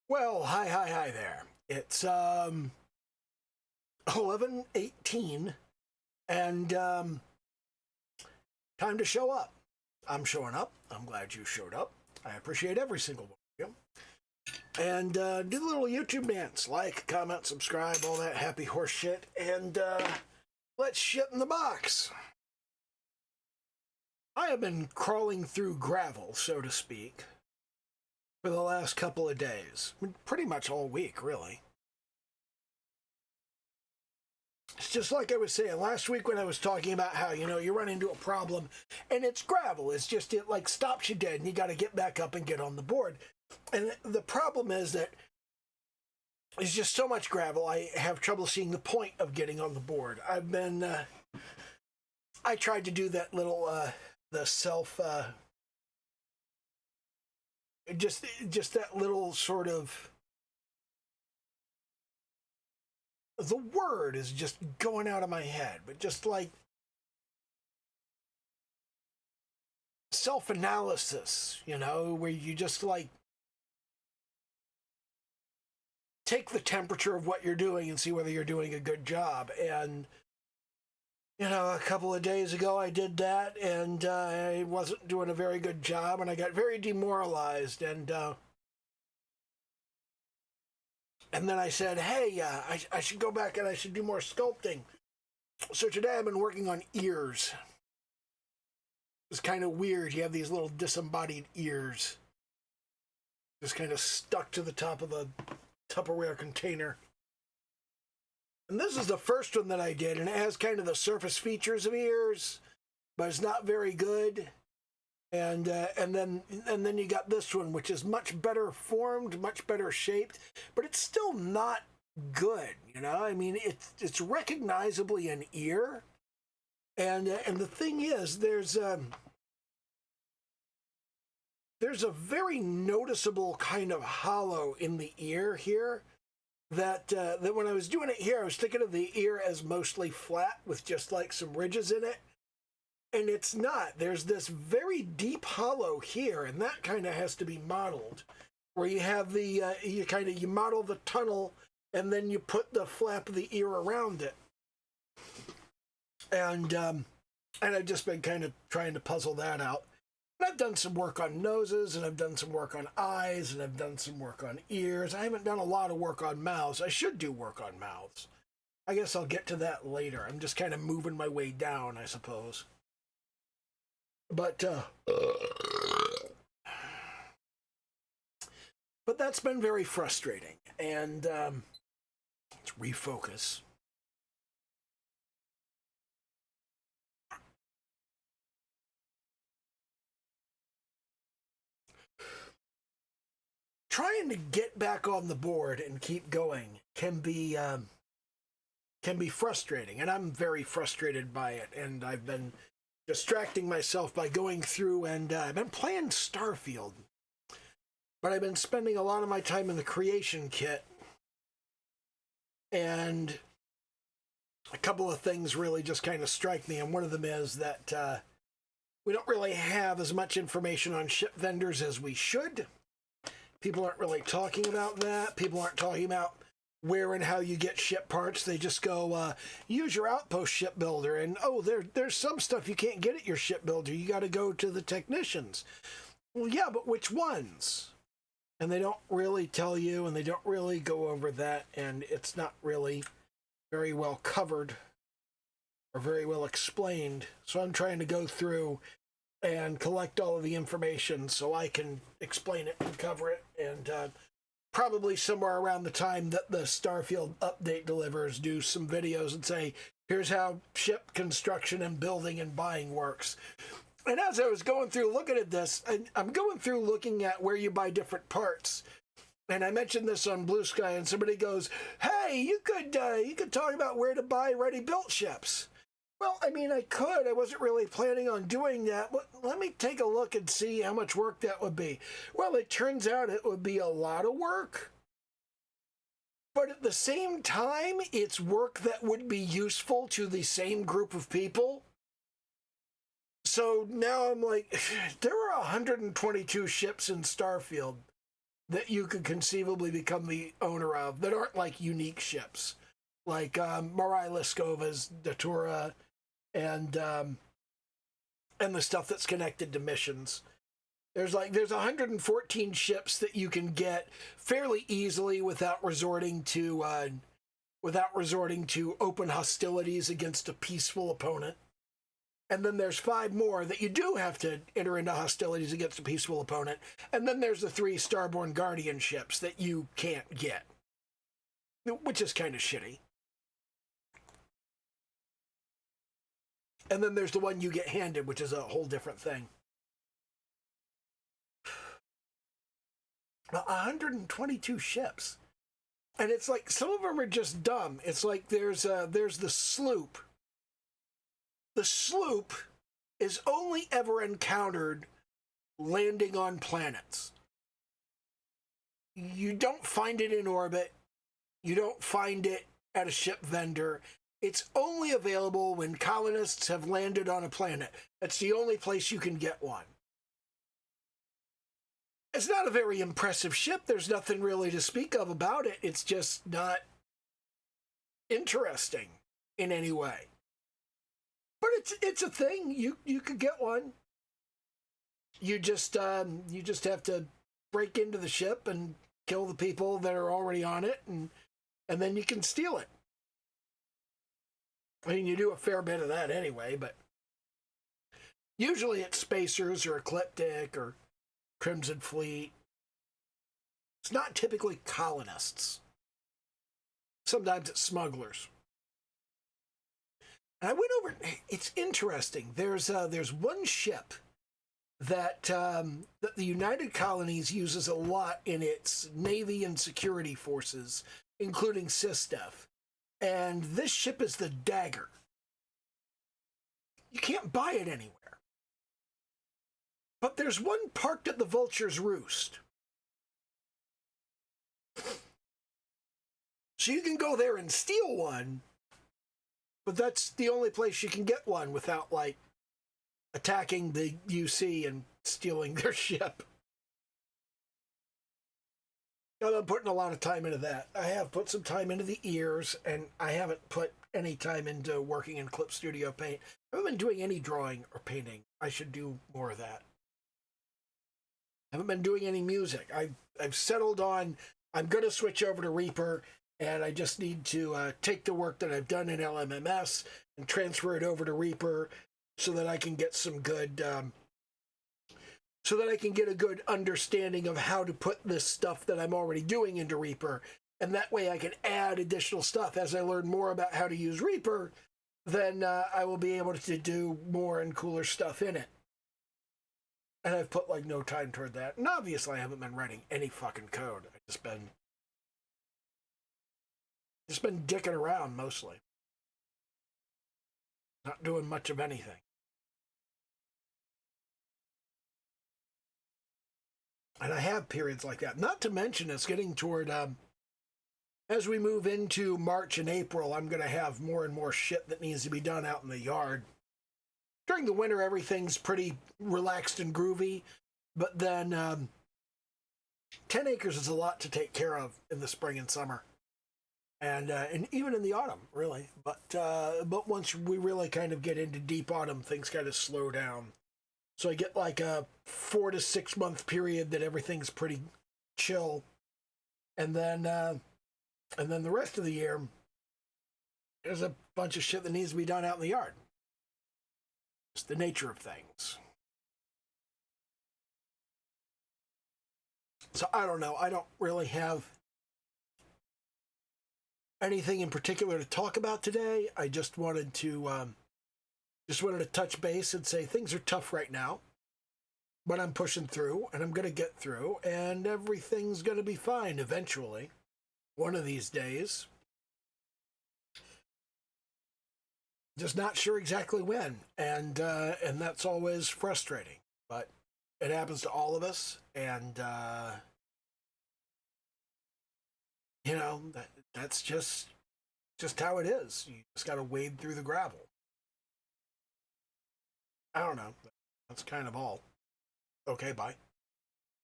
Well, hi there. It's 11:18 and time to show up. I'm showing up. I'm glad you showed up. I appreciate every single one of you. And do the little YouTube dance. Like, comment, subscribe, all that happy horse shit. And let's shit in the box. I have been crawling through gravel, so to speak, for the last couple of days. Pretty much all week, really. It's just like I was saying last week when I was talking about how, you run into a problem and it's gravel. It's just, it like stops you dead and you got to get back up and get on the board. And the problem is that there's just so much gravel, I have trouble seeing the point of getting on the board. I tried to do that little, the self, just that little sort of, the word is just going out of my head, but just like self-analysis, where you just like take the temperature of what you're doing and see whether you're doing a good job. And, a couple of days ago I did that and I wasn't doing a very good job and I got very demoralized and then I said, hey, I should go back and I should do more sculpting. So today I've been working on ears. It's kind of weird. You have these little disembodied ears just kind of stuck to the top of the Tupperware container. And this is the first one that I did, and it has kind of the surface features of ears, but it's not very good. And then you got this one, which is much better formed, much better shaped, but it's still not good. I mean, it's recognizably an ear, and the thing is, there's a very noticeable kind of hollow in the ear here. That when I was doing it here, I was thinking of the ear as mostly flat with just like some ridges in it. And it's not. There's this very deep hollow here, and that kind of has to be modeled. Where you have the, you model the tunnel, and then you put the flap of the ear around it. And I've just been kind of trying to puzzle that out. And I've done some work on noses, and I've done some work on eyes, and I've done some work on ears. I haven't done a lot of work on mouths. I should do work on mouths. I guess I'll get to that later. I'm just kind of moving my way down, I suppose. But that's been very frustrating. And let's refocus. Trying to get back on the board and keep going can be frustrating, and I'm very frustrated by it. And I've been distracting myself by going through, and I've been playing Starfield, but I've been spending a lot of my time in the creation kit, and a couple of things really just kind of strike me, and one of them is that we don't really have as much information on ship vendors as we should. People aren't really talking about that. People aren't talking about where and how you get ship parts. They just go, use your Outpost shipbuilder, and there's some stuff you can't get at your shipbuilder. You got to go to the technicians. Well, yeah, but which ones? And they don't really tell you, and they don't really go over that, and it's not really very well covered or very well explained. So I'm trying to go through and collect all of the information so I can explain it and cover it, and probably somewhere around the time that the Starfield update delivers, do some videos and say, here's how ship construction and building and buying works. And as I was going through looking at this, I'm going through looking at where you buy different parts. And I mentioned this on Blue Sky, and somebody goes, hey, you could talk about where to buy ready-built ships. Well, I mean, I could. I wasn't really planning on doing that. But let me take a look and see how much work that would be. Well, it turns out it would be a lot of work. But at the same time, it's work that would be useful to the same group of people. So now I'm like, there are 122 ships in Starfield. that you could conceivably become the owner of that aren't like unique ships, like Marai Liskova's Datura and the stuff that's connected to missions. There's 114 ships that you can get fairly easily without resorting to open hostilities against a peaceful opponent. And then there's 5 more that you do have to enter into hostilities against a peaceful opponent. And then there's the 3 Starborn Guardian ships that you can't get, which is kind of shitty. And then there's the one you get handed, which is a whole different thing. 122 ships. And it's like, some of them are just dumb. It's like there's the sloop. The sloop is only ever encountered landing on planets. You don't find it in orbit. You don't find it at a ship vendor. It's only available when colonists have landed on a planet. That's the only place you can get one. It's not a very impressive ship. There's nothing really to speak of about it. It's just not interesting in any way. But it's a thing. You could get one. You just have to break into the ship and kill the people that are already on it, and then you can steal it. I mean, you do a fair bit of that anyway, but usually it's spacers or Ecliptic or Crimson Fleet. It's not typically colonists. Sometimes it's smugglers. And I went over. It's interesting. There's one ship that the United Colonies uses a lot in its Navy and security forces, including SysDef. And this ship is the Dagger. You can't buy it anywhere. But there's one parked at the Vulture's Roost. So you can go there and steal one, but that's the only place you can get one without, like, attacking the UC and stealing their ship. I'm putting a lot of time into that. I have put some time into the ears, and I haven't put any time into working in Clip Studio Paint. I haven't been doing any drawing or painting. I should do more of that. I haven't been doing any music. I've settled on, I'm going to switch over to Reaper, and I just need to take the work that I've done in LMMS and transfer it over to Reaper so that I can get some good... so that I can get a good understanding of how to put this stuff that I'm already doing into Reaper. And that way I can add additional stuff. As I learn more about how to use Reaper, then I will be able to do more and cooler stuff in it. And I've put, like, no time toward that. And obviously I haven't been writing any fucking code. I've just been dicking around mostly. Not doing much of anything. And I have periods like that. Not to mention, it's getting toward, as we move into March and April, I'm going to have more and more shit that needs to be done out in the yard. During the winter, everything's pretty relaxed and groovy. But then 10 acres is a lot to take care of in the spring and summer. And even in the autumn, really. But once we really kind of get into deep autumn, things kind of slow down. So I get like a 4 to 6 month period that everything's pretty chill. And then the rest of the year, there's a bunch of shit that needs to be done out in the yard. It's the nature of things. So I don't know. I don't really have anything in particular to talk about today. I just wanted to touch base and say things are tough right now, but I'm pushing through and I'm going to get through and everything's going to be fine eventually, one of these days. Just not sure exactly when, and that's always frustrating, but it happens to all of us, and that's just how it is. You just got to wade through the gravel. I don't know. That's kind of all. Okay, bye.